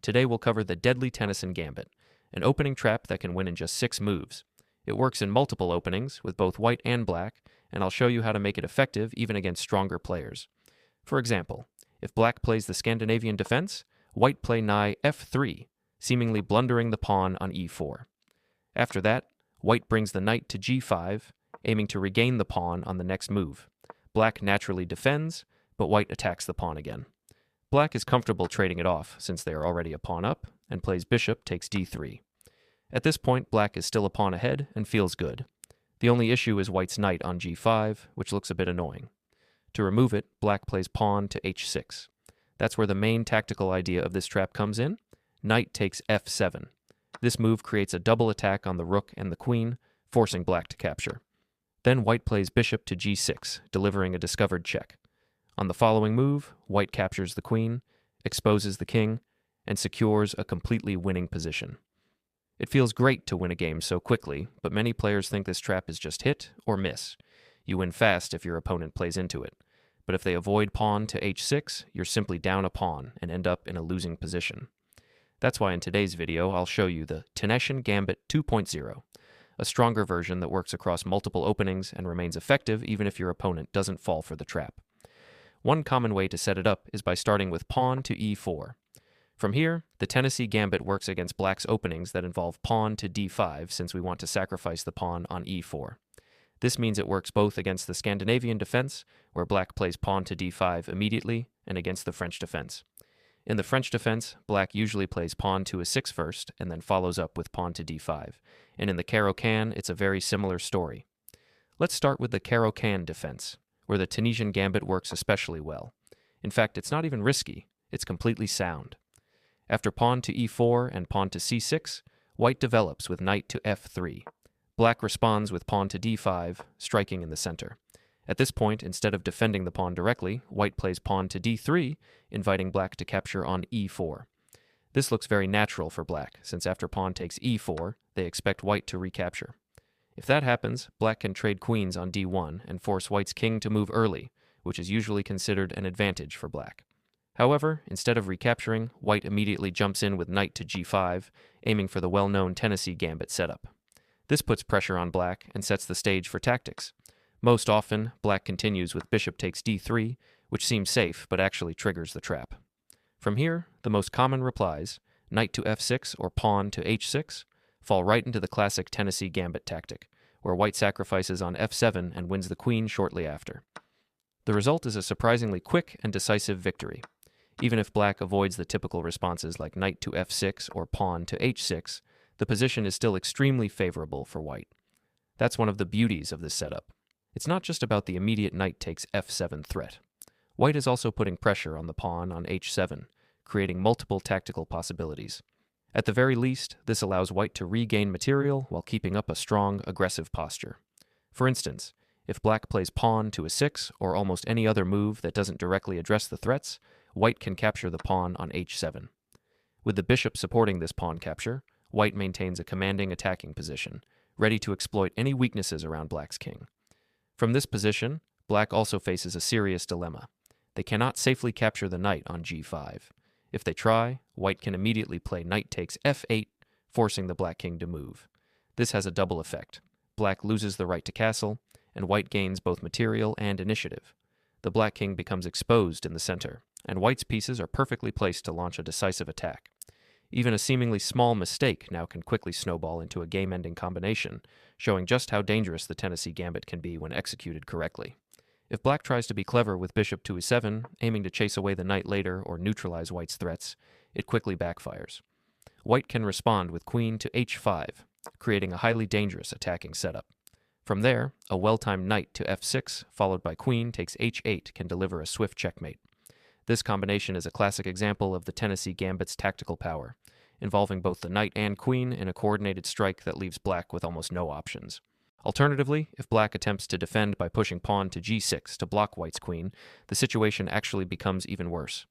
Today we'll cover the deadly Tennison Gambit, an opening trap that can win in just 6 moves. It works in multiple openings, with both white and black, and I'll show you how to make it effective even against stronger players. For example, if black plays the Scandinavian defense, white play nigh f3, seemingly blundering the pawn on e4. After that, white brings the knight to g5, aiming to regain the pawn on the next move. Black naturally defends, but white attacks the pawn again. Black is comfortable trading it off, since they are already a pawn up, and plays bishop takes d3. At this point, black is still a pawn ahead and feels good. The only issue is white's knight on g5, which looks a bit annoying. To remove it, black plays pawn to h6. That's where the main tactical idea of this trap comes in. Knight takes f7. This move creates a double attack on the rook and the queen, forcing black to capture. Then white plays bishop to g6, delivering a discovered check. On the following move, white captures the queen, exposes the king, and secures a completely winning position. It feels great to win a game so quickly, but many players think this trap is just hit or miss. You win fast if your opponent plays into it, but if they avoid pawn to h6, you're simply down a pawn and end up in a losing position. That's why in today's video I'll show you the Tennison Gambit 2.0, a stronger version that works across multiple openings and remains effective even if your opponent doesn't fall for the trap. One common way to set it up is by starting with pawn to e4. From here, the Tennison Gambit works against black's openings that involve pawn to d5 since we want to sacrifice the pawn on e4. This means it works both against the Scandinavian defense, where black plays pawn to d5 immediately, and against the French defense. In the French defense, black usually plays pawn to a6 first, and then follows up with pawn to d5. And in the Caro-Kann, it's a very similar story. Let's start with the Caro-Kann defense, where the Tenian Gambit works especially well. In fact, it's not even risky, it's completely sound. After pawn to e4 and pawn to c6, white develops with knight to f3. Black responds with pawn to d5, striking in the center. At this point, instead of defending the pawn directly, white plays pawn to d3, inviting black to capture on e4. This looks very natural for black, since after pawn takes e4, they expect white to recapture. If that happens, black can trade queens on d1 and force white's king to move early, which is usually considered an advantage for black. However, instead of recapturing, white immediately jumps in with knight to g5, aiming for the well-known Tennison Gambit setup. This puts pressure on black and sets the stage for tactics. Most often, black continues with bishop takes d3, which seems safe but actually triggers the trap. From here, the most common replies, knight to f6 or pawn to h6, fall right into the classic Tennison Gambit tactic, where white sacrifices on f7 and wins the queen shortly after. The result is a surprisingly quick and decisive victory. Even if black avoids the typical responses like knight to f6 or pawn to h6, the position is still extremely favorable for white. That's one of the beauties of this setup. It's not just about the immediate knight takes f7 threat. White is also putting pressure on the pawn on h7, creating multiple tactical possibilities. At the very least, this allows white to regain material while keeping up a strong, aggressive posture. For instance, if black plays pawn to a6 or almost any other move that doesn't directly address the threats, white can capture the pawn on h7. With the bishop supporting this pawn capture, white maintains a commanding attacking position, ready to exploit any weaknesses around black's king. From this position, black also faces a serious dilemma. They cannot safely capture the knight on g5. If they try, white can immediately play knight takes f8, forcing the black king to move. This has a double effect. Black loses the right to castle, and white gains both material and initiative. The black king becomes exposed in the center, and white's pieces are perfectly placed to launch a decisive attack. Even a seemingly small mistake now can quickly snowball into a game-ending combination, showing just how dangerous the Tennison Gambit can be when executed correctly. If black tries to be clever with bishop to e7, aiming to chase away the knight later or neutralize white's threats, it quickly backfires. White can respond with queen to h5, creating a highly dangerous attacking setup. From there, a well-timed knight to f6, followed by queen takes h8 can deliver a swift checkmate. This combination is a classic example of the Tennison Gambit's tactical power, involving both the knight and queen in a coordinated strike that leaves black with almost no options. Alternatively, if black attempts to defend by pushing pawn to g6 to block white's queen, the situation actually becomes even worse.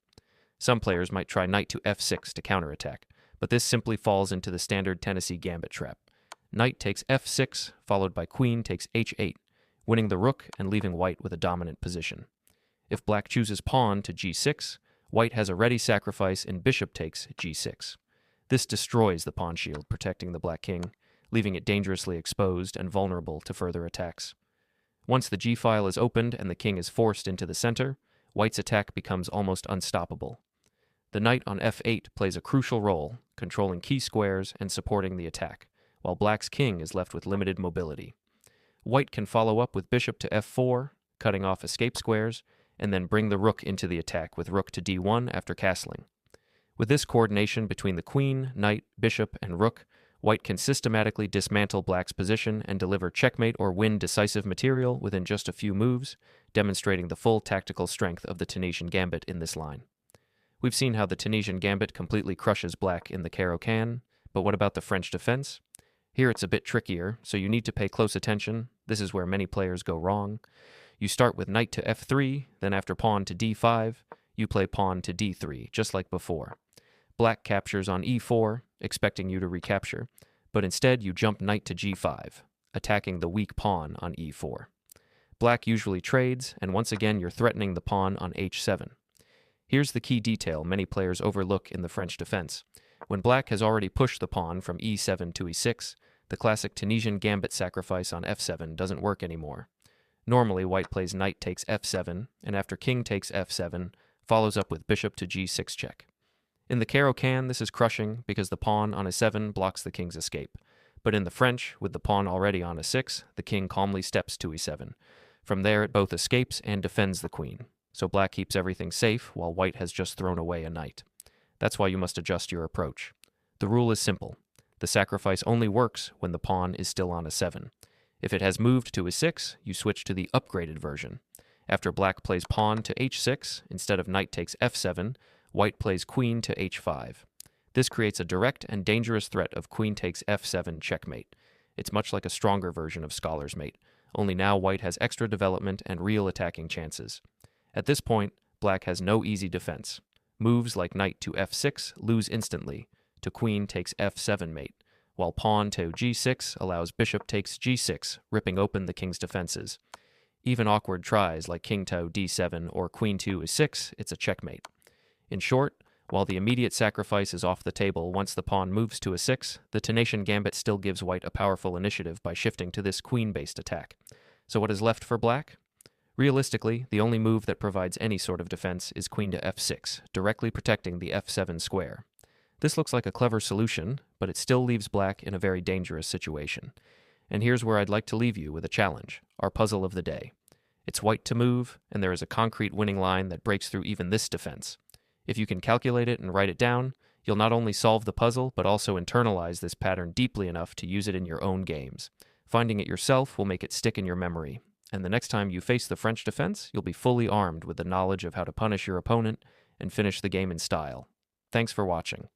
Some players might try knight to f6 to counterattack, but this simply falls into the standard Tennison Gambit trap. Knight takes f6, followed by queen takes h8, winning the rook and leaving white with a dominant position. If black chooses pawn to g6, White has a ready sacrifice and bishop takes g6. This destroys the pawn shield protecting the black king, leaving it dangerously exposed and vulnerable to further attacks. Once the g-file is opened and the king is forced into the center, White's attack becomes almost unstoppable. The knight on f8 plays a crucial role, controlling key squares and supporting the attack, while Black's king is left with limited mobility. White can follow up with bishop to f4, cutting off escape squares, and then bring the rook into the attack with rook to d1 after castling. With this coordination between the queen, knight, bishop, and rook, White can systematically dismantle Black's position and deliver checkmate or win decisive material within just a few moves, demonstrating the full tactical strength of the Tennisian Gambit in this line. We've seen how the Tennisian Gambit completely crushes Black in the Caro-Kann, but what about the French defense? Here it's a bit trickier, so you need to pay close attention. This is where many players go wrong. You start with knight to f3, then after pawn to d5, you play pawn to d3, just like before. Black captures on e4, expecting you to recapture, but instead you jump knight to g5, attacking the weak pawn on e4. Black usually trades, and once again you're threatening the pawn on h7. Here's the key detail many players overlook in the French defense. When Black has already pushed the pawn from e7 to e6, the classic Tennisian Gambit sacrifice on f7 doesn't work anymore. Normally, White plays knight takes f7, and after king takes f7, follows up with bishop to g6 check. In the Caro-Kann, this is crushing because the pawn on a7 blocks the king's escape. But in the French, with the pawn already on a6, the king calmly steps to e7. From there, it both escapes and defends the queen. So Black keeps everything safe while White has just thrown away a knight. That's why you must adjust your approach. The rule is simple. The sacrifice only works when the pawn is still on a7. If it has moved to e6, you switch to the upgraded version. After Black plays pawn to h6, instead of knight takes f7, White plays queen to h5. This creates a direct and dangerous threat of queen takes f7 checkmate. It's much like a stronger version of Scholar's Mate, only now White has extra development and real attacking chances. At this point, Black has no easy defense. Moves like knight to f6 lose instantly, to queen takes f7 mate, while pawn to g6 allows bishop takes g6, ripping open the king's defenses. Even awkward tries like king to d7 or queen to e6, it's a checkmate. In short, while the immediate sacrifice is off the table once the pawn moves to a6, the Tennisian Gambit still gives White a powerful initiative by shifting to this queen-based attack. So what is left for Black? Realistically, the only move that provides any sort of defense is queen to f6, directly protecting the f7 square. This looks like a clever solution, but it still leaves Black in a very dangerous situation. And here's where I'd like to leave you with a challenge, our puzzle of the day. It's White to move, and there is a concrete winning line that breaks through even this defense. If you can calculate it and write it down, you'll not only solve the puzzle, but also internalize this pattern deeply enough to use it in your own games. Finding it yourself will make it stick in your memory, and the next time you face the French defense, you'll be fully armed with the knowledge of how to punish your opponent and finish the game in style. Thanks for watching.